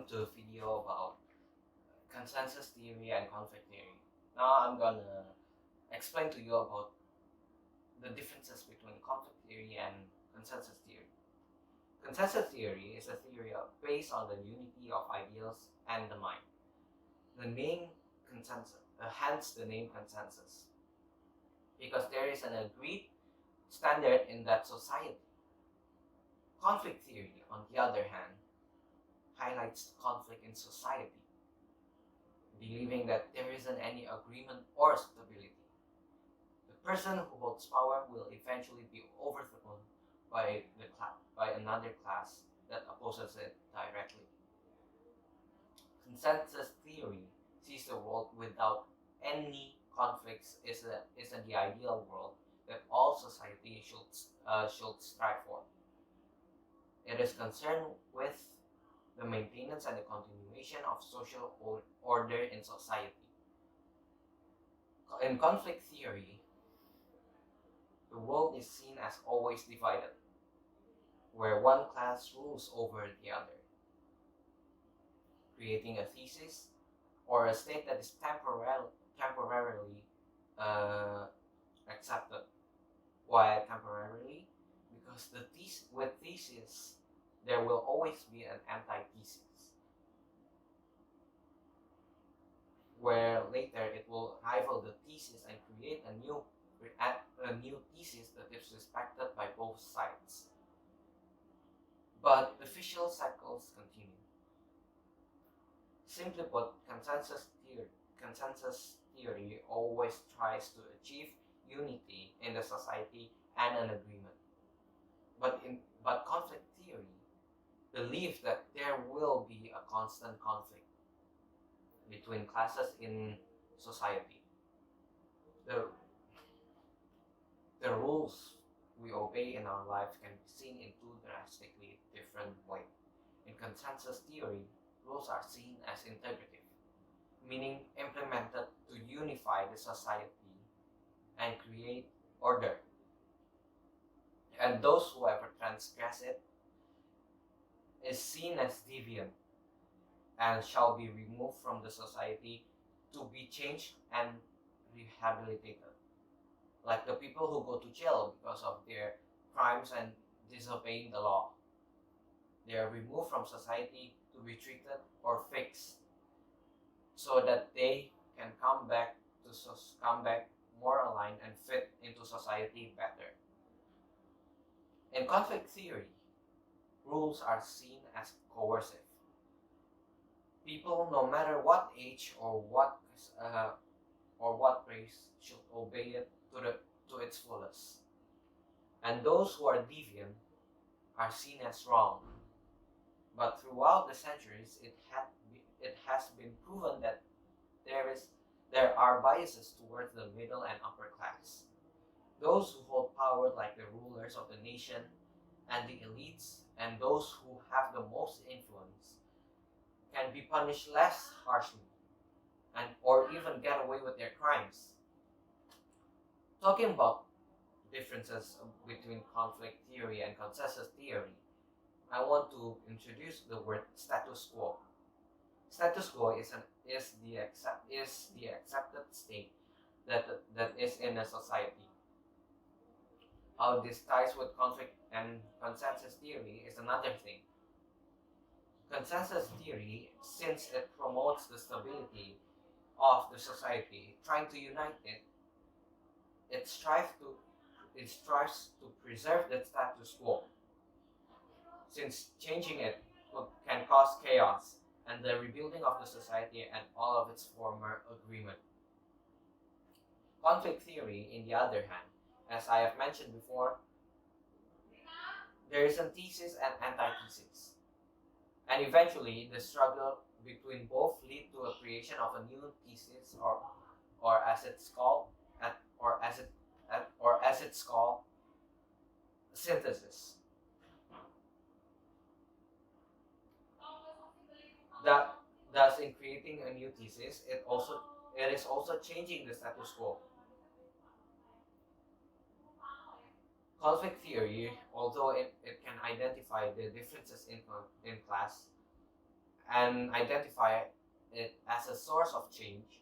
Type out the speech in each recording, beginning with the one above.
welcome to a video about consensus theory and conflict theory. Now I'm gonna explain to you about the differences between conflict theory and consensus theory. Consensus theory is a theory based on the unity of ideals and the mind. The name consensus, hence the name consensus, because there is an agreed standard in that society. Conflict theory, on the other hand, highlights conflict in society, believing that there isn't any agreement or stability. The person who holds power will eventually be overthrown by another class that opposes it directly. Consensus theory sees the world without any conflicts is the ideal world that all society should strive for. It is concerned with the maintenance and the continuation of social order in society. In conflict theory, the world is seen as always divided, where one class rules over the other, creating a thesis or a state that is temporarily accepted. Why temporarily? Because with thesis, there will always be an antithesis, where later it will rival the thesis and create a new thesis that is respected by both sides. But the vicious cycles continue. Simply put, consensus theory always tries to achieve unity in the society and an agreement. But conflict theory believes that there will be a constant conflict between classes in society. The rules we obey in our life can be seen in two drastically different ways. In consensus theory, rules are seen as integrative, meaning implemented to unify the society and create order. And those who ever transgress it is seen as deviant and shall be removed from the society to be changed and rehabilitated. Like the people who go to jail because of their crimes and disobeying the law. They are removed from society to be treated or fixed so that they can come back more aligned and fit into society better. In conflict theory, rules are seen as coercive. People, no matter what age or what race, should obey it to its fullest. And those who are deviant are seen as wrong. But throughout the centuries, it has been proven that there are biases towards the middle and upper class. Those who hold power, like the rulers of the nation and the elites, and those who have the most influence, can be punished less harshly or even get away with their crimes. Talking about differences between conflict theory and consensus theory, I want to introduce the word status quo. Status quo is the accepted state that is in a society. How this ties with conflict and consensus theory is another thing. Consensus theory, since it promotes the stability of the society, trying to unite it, it strives to preserve the status quo, since changing it can cause chaos and the rebuilding of the society and all of its former agreement. Conflict theory, in the other hand, as I have mentioned before, there is a thesis and antithesis, and eventually the struggle between both lead to a creation of a new thesis, or as it's called synthesis. That thus, in creating a new thesis, it is also changing the status quo. Conflict theory, although it can identify the differences in class and identify it as a source of change,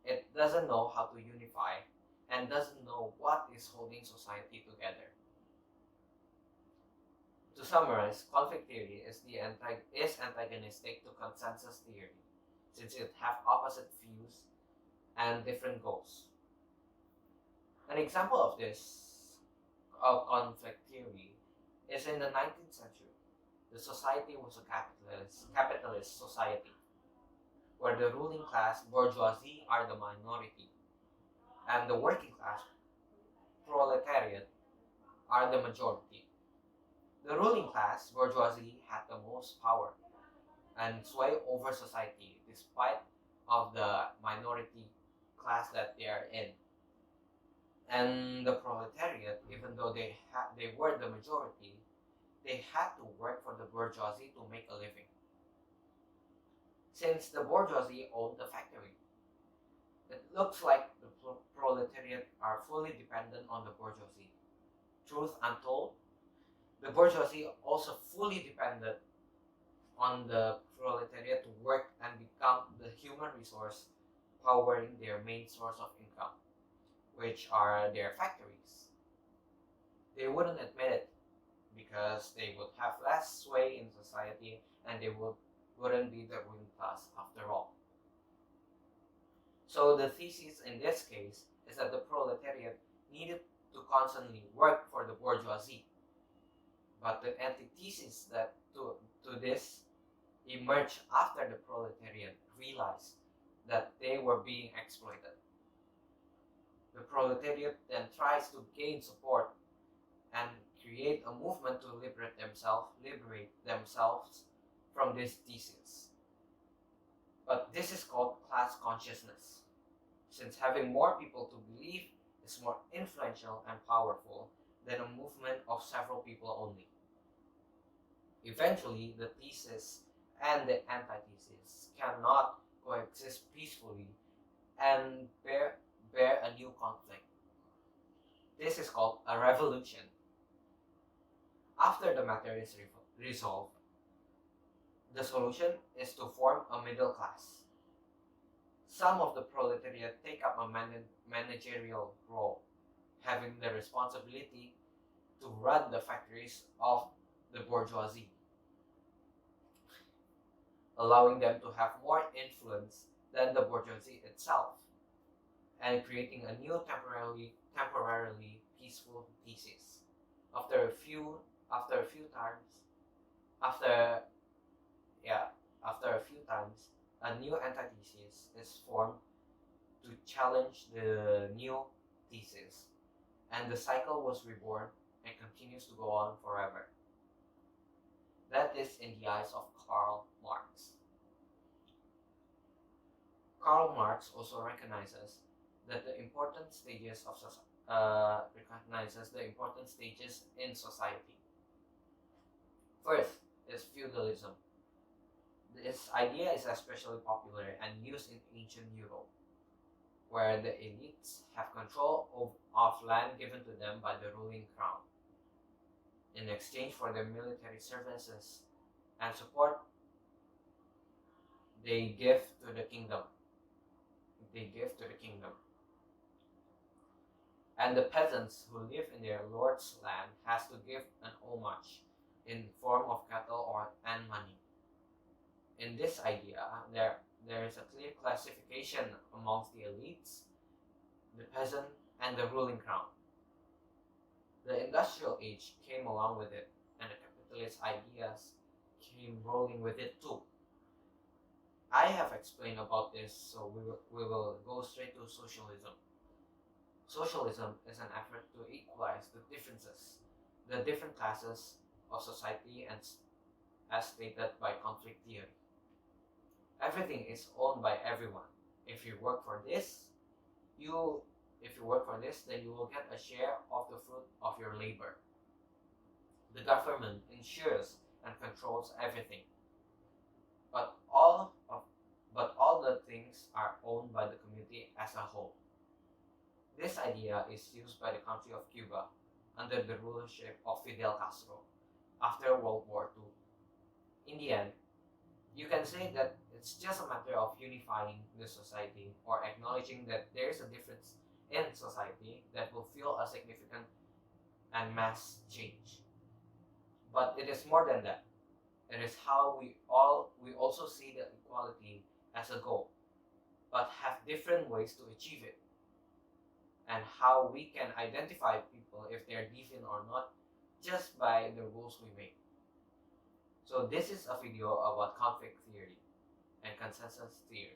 it doesn't know how to unify and doesn't know what is holding society together. To summarize, conflict theory is antagonistic to consensus theory, since it have opposite views and different goals. An example of this conflict theory is in the 19th century. The society was a capitalist society, where the ruling class bourgeoisie are the minority, and the working class proletariat are the majority. The ruling class bourgeoisie had the most power and sway over society despite of the minority class that they are in. And the proletariat, even though they were the majority, they had to work for the bourgeoisie to make a living. Since the bourgeoisie owned the factory, it looks like the proletariat are fully dependent on the bourgeoisie. Truth untold, the bourgeoisie also fully depended on the proletariat to work and become the human resource powering their main source of income, which are their factories. They wouldn't admit it because they would have less sway in society and they wouldn't be the ruling class after all. So the thesis in this case is that the proletariat needed to constantly work for the bourgeoisie. But the antithesis that to this emerged after the proletariat realized that they were being exploited. The proletariat then tries to gain support and create a movement to liberate themselves from this thesis. But this is called class consciousness, since having more people to believe is more influential and powerful than a movement of several people only. Eventually, the thesis and the antithesis cannot coexist peacefully and bear a new conflict. This is called a revolution. After the matter is resolved, the solution is to form a middle class. Some of the proletariat take up a managerial role, having the responsibility to run the factories of the bourgeoisie, allowing them to have more influence than the bourgeoisie itself, and creating a new temporarily peaceful thesis. After a few times, a new antithesis is formed to challenge the new thesis, and the cycle was reborn and continues to go on forever. That is in the eyes of Karl Marx. Karl Marx also recognizes the important stages in society. First is feudalism. This idea is especially popular and used in ancient Europe, where the elites have control of land given to them by the ruling crown. In exchange for their military services and support, they give to the kingdom. And the peasants who live in their lord's land has to give an homage in form of cattle and money. In this idea, there is a clear classification amongst the elites, the peasant, and the ruling crown. The industrial age came along with it, and the capitalist ideas came rolling with it too. I have explained about this, so we will go straight to socialism. Socialism is an effort to equalize the different classes of society, and as stated by conflict theory. Everything is owned by everyone. If you work for this, then you will get a share of the fruit of your labor. The government ensures and controls everything, but all the things are owned by the community as a whole. This idea is used by the country of Cuba under the rulership of Fidel Castro after World War II. In the end, You can say that it's just a matter of unifying the society or acknowledging that there is a difference in society that will feel a significant and mass change. But it is more than that. It is how we also see the equality as a goal, but have different ways to achieve it, and how we can identify people if they're deviant or not just by the rules we make. So this is a video about conflict theory and consensus theory.